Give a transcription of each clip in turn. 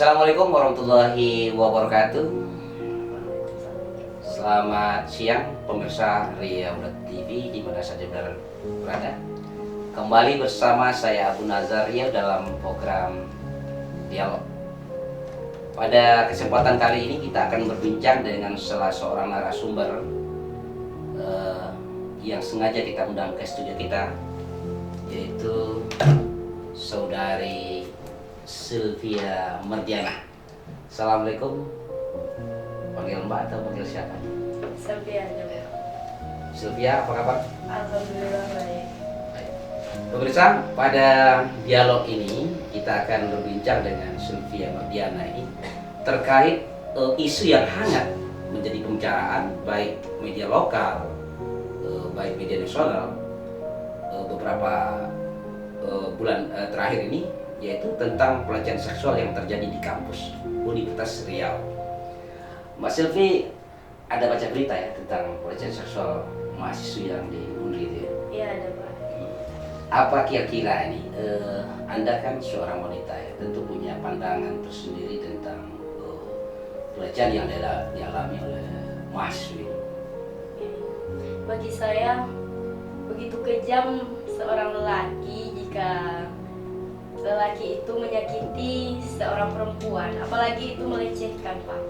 Assalamualaikum warahmatullahi wabarakatuh. Selamat siang pemirsa Riau.TV di mana saja berada. Kembali bersama saya Abu Nazar Riau dalam program Dialog. Pada kesempatan kali ini kita akan berbincang dengan salah seorang narasumber yang sengaja kita undang ke studio kita, yaitu Saudari Sylvia Merdiana. Assalamualaikum. Panggil Mbak atau panggil siapa? Sylvia aja. Sylvia, apa kabar? Alhamdulillah baik. Pemirsa, pada dialog ini kita akan berbincang dengan Sylvia Merdiana ini terkait isu yang hangat menjadi pembicaraan baik media lokal, baik media nasional beberapa bulan terakhir ini, yaitu tentang pelecehan seksual yang terjadi di kampus Universitas Riau. Mbak Sylvie, ada baca berita ya tentang pelecehan seksual mahasiswa yang di UNRI itu ya? Iya ada Pak. Apa kira-kira ini, Anda kan seorang wanita ya, tentu punya pandangan tersendiri tentang pelecehan yang dialami oleh mahasiswa ini. Bagi saya begitu kejam seorang lelaki jika lelaki itu menyakiti seorang perempuan, apalagi itu melecehkan Pak.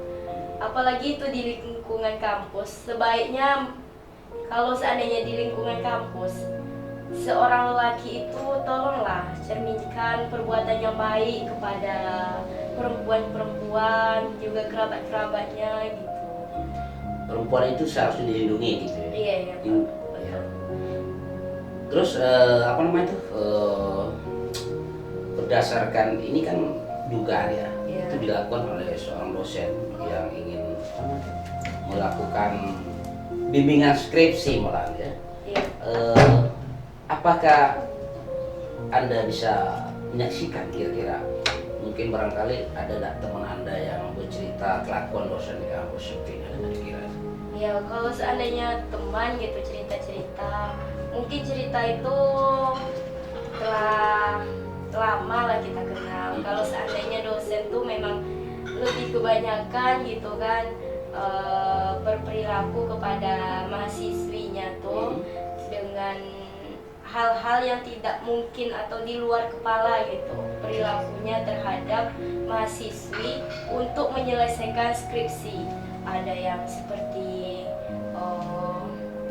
Apalagi itu di lingkungan kampus. Sebaiknya kalau seandainya di lingkungan kampus, seorang lelaki itu tolonglah cerminkan perbuatan yang baik kepada perempuan-perempuan, juga kerabat-kerabatnya gitu. Perempuan itu seharusnya dilindungi gitu ya? Iya, iya Pak. Ya. Terus apa namanya itu, berdasarkan ini kan dugaan ya, Iya. itu dilakukan oleh seorang dosen yang ingin melakukan bimbingan skripsi malah ya. Iya. Apakah Anda bisa menyaksikan kira-kira, mungkin barangkali ada tak teman Anda yang bercerita kelakuan dosen di kampus seperti ini, ada kira? Ya kalau seandainya teman gitu cerita-cerita, mungkin cerita itu telah lama lah kita kenal. Kalau seandainya dosen tuh memang lebih kebanyakan gitu kan berperilaku kepada mahasiswinya tuh dengan hal-hal yang tidak mungkin atau di luar kepala gitu, perilakunya terhadap mahasiswi untuk menyelesaikan skripsi. Ada yang seperti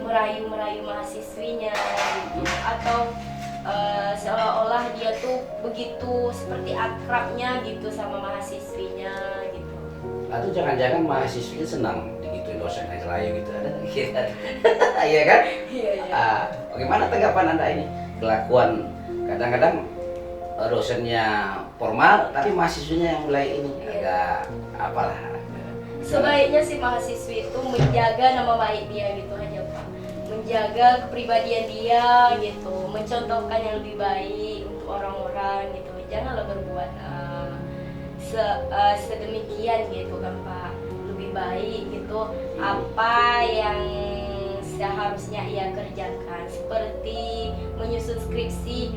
merayu-merayu mahasiswinya gitu, atau seolah-olah dia tuh begitu seperti akrabnya gitu sama mahasiswinya gitu. Atau jangan-jangan mahasiswinya senang digituin dosen aja gitu, ada kira? Iya kan? Iya, iya. Bagaimana tanggapan Anda ini? Kelakuan kadang-kadang dosennya formal tapi mahasiswinya yang mulai ini agak apalah. Sebaiknya si mahasiswi itu menjaga nama baik dia gitu aja Pak, menjaga kepribadian dia gitu, mencontohkan yang lebih baik untuk orang-orang gitu. Janganlah berbuat sedemikian gitu kan Pak. Lebih baik gitu apa yang seharusnya ia kerjakan, seperti menyusun skripsi,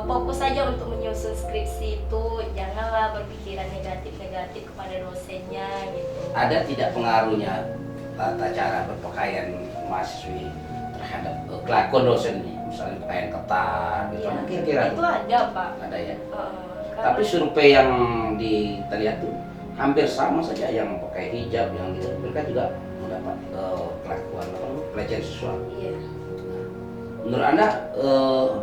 fokus saja untuk menyusun skripsi itu, janganlah berpikiran negatif-negatif kepada dosennya gitu. Ada tidak pengaruhnya tata cara berpakaian mahasiswi terhadap kelakuan dosen ini, misalnya pakaian ketat gitu, Iya, kira-kira itu ada Pak. ada ya? Karena Tapi survei yang kita lihat tuh hampir sama saja, yang pakai hijab, yang gitu, mereka juga mendapat kelakuan pelecehan seksual. iya. Menurut Anda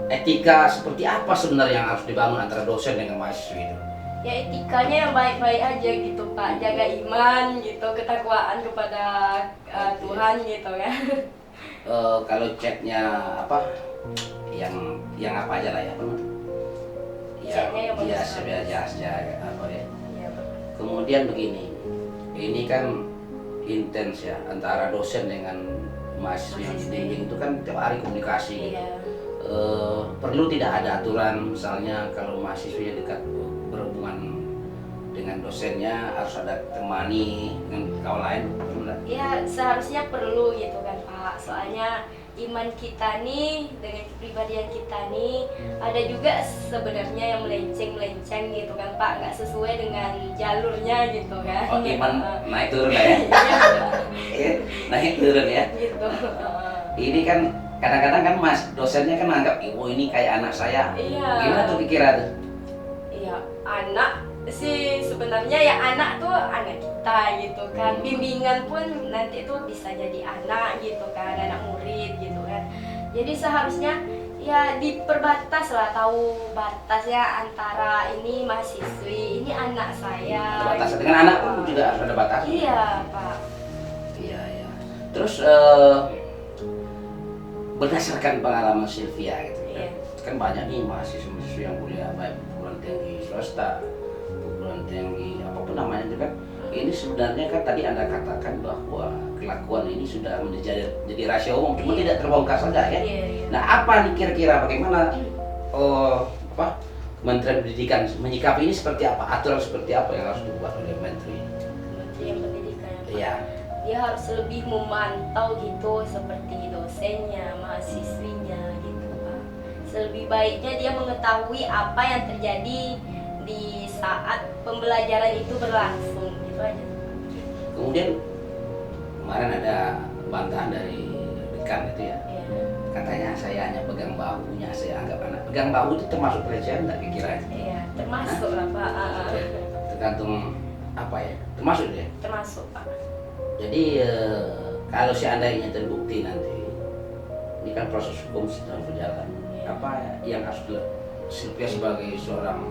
etika seperti apa sebenarnya yang harus dibangun antara dosen dengan mahasiswa itu? Ya etikanya yang baik-baik aja gitu Pak, jaga iman gitu, ketakwaan kepada Tuhan gitu kan. Kalau chatnya apa, yang apa aja lah ya, apa namanya? Chatnya yang biasa apa ya. Iya Pak. Kemudian begini, ini kan intens ya antara dosen dengan mahasiswa yang dibimbing itu kan tiap hari komunikasi. Iya. Perlu tidak ada aturan, misalnya kalau mahasiswa dekat berhubungan dengan dosennya harus ada temani dengan kawan lain, perlu nggak? Ya seharusnya perlu gitu kan Pak, soalnya iman kita nih dengan kepribadian kita nih ada juga sebenarnya yang melenceng gitu kan Pak, nggak sesuai dengan jalurnya gitu kan. Oh, iman naik turun lah ya. Iya, naik turun ya. Gitu. Ini kan kadang-kadang kan mas dosennya kan anggap, oh ini kayak anak saya. Iya. Gimana tuh dikira tuh? Iya, anak sih sebenarnya ya anak tuh anak kita gitu kan. Bimbingan pun nanti tuh bisa jadi anak gitu kan, anak murid gitu kan. Jadi seharusnya ya diperbatas lah, tahu batasnya antara ini mahasiswi, ini anak saya. Ada batas gitu. dengan anak pun juga harus ada batas. Iya, Pak. Iya, iya. Terus berdasarkan pengalaman Sylvia gitu Iya. kan banyak nih mahasiswa yang kuliah baik perguruan tinggi swasta, perguruan tinggi apapun namanya itu kan, ini sebenarnya kan tadi Anda katakan bahwa kelakuan ini sudah jadi rahasia umum, cuma Iya. tidak terbongkar saja ya. Iya, iya. Nah, apa nih kira-kira bagaimana Kementerian Pendidikan menyikapi ini, seperti apa, aturan seperti apa yang harus dibuat oleh Menteri? Kementerian Pendidikan ya, Pak. Iya. Dia harus lebih memantau gitu seperti dosennya, mahasiswinya gitu Pak. Selebih baiknya dia mengetahui apa yang terjadi di saat pembelajaran itu berlangsung gitu aja. Kemudian kemarin ada bantahan dari dekan itu ya, Ya. katanya saya hanya pegang bahunya, saya anggap anak. Pegang bahu itu termasuk pelecehan nggak kira-kira? Iya, termasuk lah Pak. Tergantung apa ya, termasuk ya. Termasuk Pak. Jadi kalau seandainya terbukti nanti, ini kan proses hukum sedang berjalan. Apa yang harus Sylvia sebagai seorang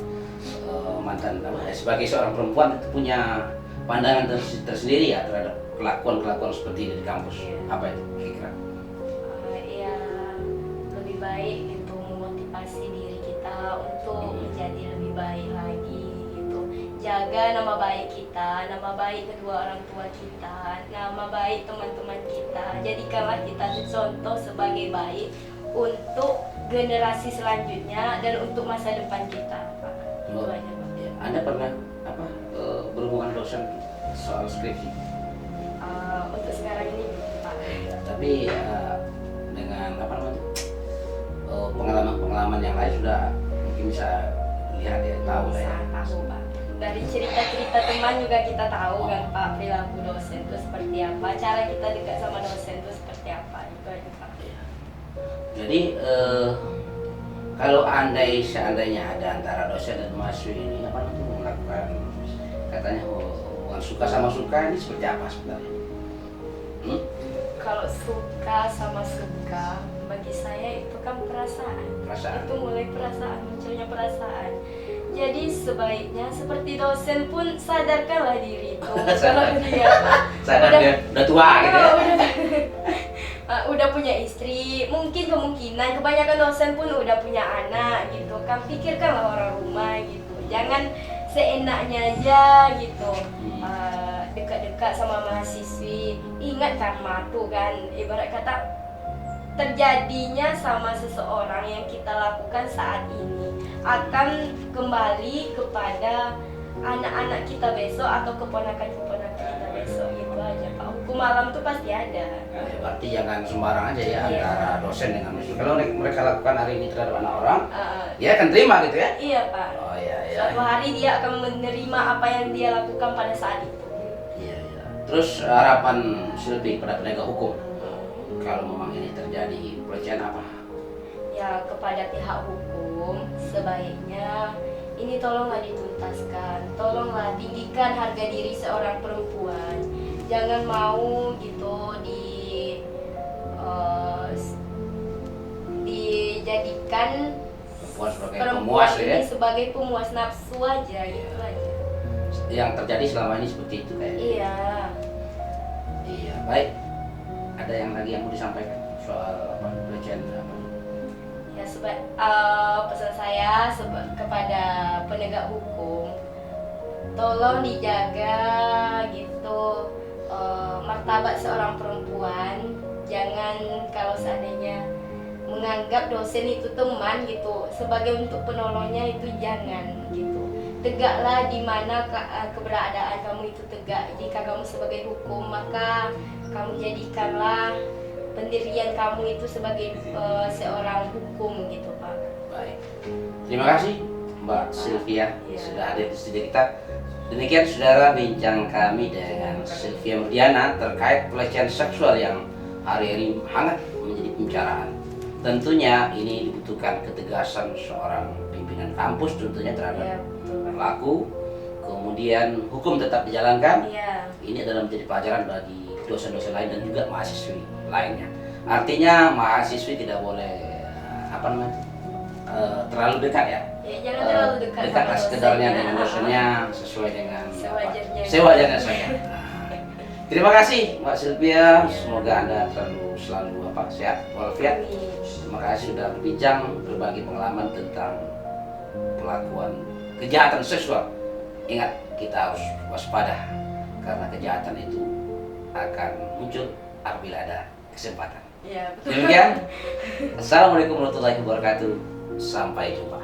mantan sebagai seorang perempuan itu punya pandangan tersendiri ya terhadap kelakuan seperti ini di kampus. Apa itu kira-kira? Ya lebih baik gitu memotivasi diri kita untuk menjadi lebih baik lagi gitu. Jaga nama baik kita, nama baik kedua orang tua kita, nama baik teman-teman kita. Jadikanlah kita contoh sebagai baik untuk generasi selanjutnya dan untuk masa depan kita, Pak. Itu aja, Pak. Ya, Anda pernah berhubungan dosen soal skripsi? Untuk sekarang ini belum, Pak. Tapi dengan apa namanya pengalaman yang lain sudah mungkin bisa lihat ya, tahu lah ya. Tahu, Pak. Dari cerita-cerita teman juga kita tahu kan Pak, perilaku dosen itu seperti apa, cara kita dekat sama dosen itu seperti apa, itu aja Pak. Jadi kalau seandainya ada antara dosen dan mahasiswa ini apa itu melakukan katanya hubungan suka sama suka, ini seperti apa sebenarnya? Kalau suka sama suka bagi saya itu kan perasaan. Itu mulai perasaan, munculnya perasaan. Jadi sebaiknya seperti dosen pun sadarkanlah diri itu. Kalau dia Sadar dia udah tua gitu ya. Udah punya istri, mungkin kemungkinan kebanyakan dosen pun udah punya anak gitu kan. Pikirkanlah orang rumah gitu. Jangan seenaknya aja gitu. Dekat-dekat sama mahasiswi. Ingat kan matu kan, ibarat kata terjadinya sama seseorang yang kita lakukan saat ini akan kembali kepada anak-anak kita besok atau keponakan-keponakan kita besok, gitu aja Pak. Hukum alam tuh pasti ada. Ya, berarti jangan sembarang aja ya Iya. antara dosen dengan mahasiswa. Kalau mereka lakukan hari ini terhadap anak orang, Uh, dia akan terima gitu ya. iya Pak. Oh iya iya. Suatu hari dia akan menerima apa yang dia lakukan pada saat itu. Iya iya. Terus harapan Sylvie pada penegak hukum kalau memang ini terjadi pelecehan apa? Ya kepada pihak hukum sebaiknya ini tolonglah dituntaskan, tolonglah tinggikan harga diri seorang perempuan. Jangan mau gitu dijadikan Perempuan sebagai perempuan pemuas ya. ini sebagai pemuas nafsu aja gitu aja. Yang terjadi selama ini seperti itu kayaknya. Iya. Iya, baik. Ada yang lagi yang mau disampaikan soal apa pelecehan apa? Ya pesan saya kepada penegak hukum, tolong dijaga gitu martabat seorang perempuan. Jangan kalau seandainya menganggap dosen itu teman gitu sebagai untuk penolongnya, itu jangan gitu. Tegaklah di mana keberadaan kamu itu tegak. Jika kamu sebagai hukum, maka kamu jadikanlah pendirian kamu itu sebagai seorang hukum gitu Pak. Baik. Terima kasih Mbak Sylvia Iya. sudah hadir di studio kita. Demikian saudara bincang kami dengan Sylvia Murdiana terkait pelecehan seksual yang hari-hari hangat menjadi pembicaraan. Tentunya ini dibutuhkan ketegasan seorang pimpinan kampus tentunya terhadap Iya betul Pak. pelaku. Kemudian hukum tetap dijalankan. Iya. Ini adalah menjadi pelajaran bagi dosen-dosen lain dan juga mahasiswi lainnya. Artinya mahasiswi tidak boleh terlalu dekat ya. Ya jangan terlalu dekat Dekatlah sama sekedarnya dosennya. dengan dosennya sesuai dengan Sewajarnya. sewajarnya saja. Terima kasih Mbak Sylvia, semoga Anda selalu sehat walafiat. Amin. Terima kasih sudah berbincang berbagi pengalaman tentang pelakuan kejahatan seksual. Ingat, kita harus waspada karena kejahatan itu akan muncul apabila ada kesempatan. Iya betul. Demikian, Assalamualaikum warahmatullahi wabarakatuh. Sampai jumpa.